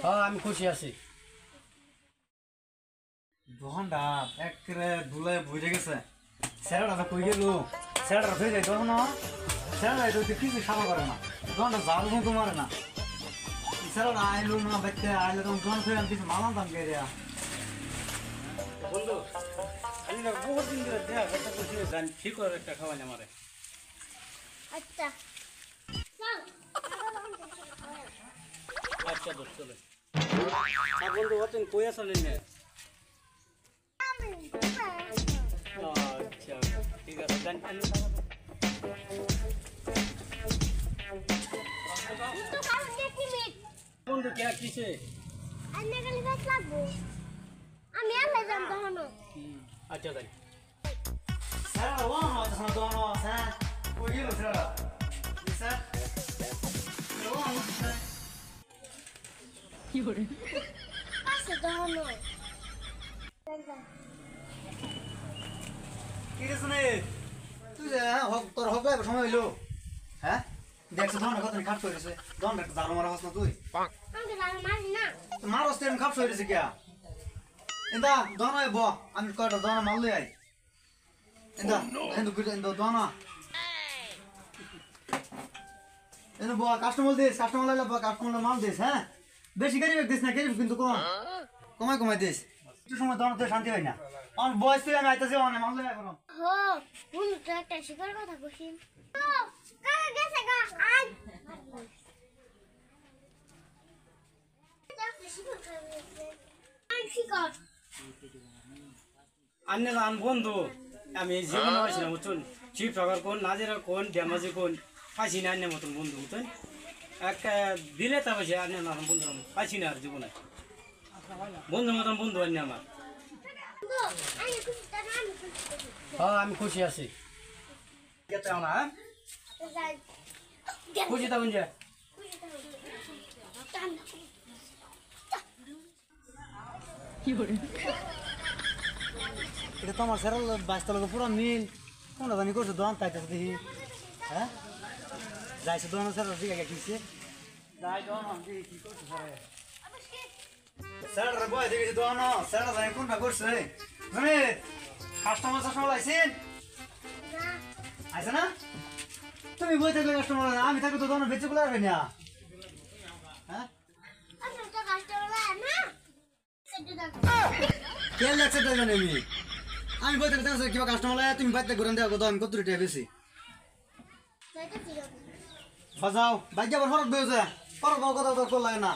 হ্যাঁ আমি খুশি আছি। দোকানটা একেবারে ধুলায় ভরে গেছে। স্যারটা কই গেল? স্যারটা হয়ে যায় তখন স্যারটা তো কিছু সাফা করে না, দোকানটা জাল মতো মারে না। স্যারটা আইলো না, বাইতে আইলে তখন দোকান ফেরে আমি কিছু মালাম দাম কে দেয়া। বন্ধু আমি না বহুত দিন ধরে দেখা করতে করছি, জানি ঠিক করে একটা খাওয়াই আমারে। আচ্ছা আচ্ছা দোস্ত চলে। আর বন্ধু অতন কই আসলেন না? আচ্ছা ঠিক আছে জানি। বন্ধু কে কিসে? আমি আলে যাম তখন। আচ্ছা তাই স্যারটা ওয়ান হচ্ছে না দোকান স্যার কই গেল স্যারটা? স্যার ওয়ান হচ্ছে আছে তখন। কি রে শুনে তুই যে তোর হবে সময় হইলো, হ্যাঁ দেখছো দোকানটা কত খাট করেছে, দোকানটা একটা জালো মারা হস না তুই? আমি জানো মারি না। মারস তেমন খাপ হয়েছে কিয়া? ইন্দা দোকান ব আমি কয়টা দোকান মাল লই আই। ইন্দা ইন্দা দোকান এনে ব কাস্টমার দিস, কাস্টমার লাইলা ব কাস্টমার মাল দিস। হ্যাঁ বেশি গাড়ি দিস না, গাড়ি কিন্তু কম কমাই দিস। একটু সময় দোকান তো শান্তি হয় না। আমার বয়স তুই আমি আইতাছি অনেক মাল লই আই করো। হো বন্ধু তো একটা শিকার কথা কইছিস। কাকা গেছে গা আই। শিকার আন্নে আন বন্ধু আমি জীবনে পাইছি না বুঝছেন। চিপ টাকার কোন নাজেরা কোন ড্যামাজি কোন পাইছি না আন্নের মতন বন্ধু বুঝছেন। একটা দিলে তা পাইছি আন্নের না বন্ধু পাইছি না আর জীবনে। বন্ধুর মতন বন্ধু আন্নে আমার। বন্ধু আমি খুশি তার আমি খুশি। হ্যাঁ আমি খুশি আছি। কেতে না যাই খুশি থাকুন যে। এটা তো আমার স্যার বাইশটা লোক পুরো মিল কোনটা জানি করছে দোকান তাইতেছে দেখি। হ্যাঁ যাইছে দোকান স্যার দিকে কিসে যাই দোকান দেখি কি করছে স্যার। স্যার বয় দেখেছি দোকান স্যার জানি কোনটা করছে মানে কাস্টমার আইছেন আইছে না? তুমি বই থাকলে কাস্টমার আমি থাকলে তো দোকান বেঁচে গুলো আসবে না। হ্যাঁ আমি তো কাস্টমার না সেটা দেখো। কে লাগছে তো জানি আমি বই থাকলে কিবা কাস্টমার তুমি বাইতে ঘুরে দেওয়া দোকান কত টাকা বেশি সেটা ঠিক আছে। বাজাও বাইক যাবার ফরক বেউছে ফরক কথা তো লাগে না।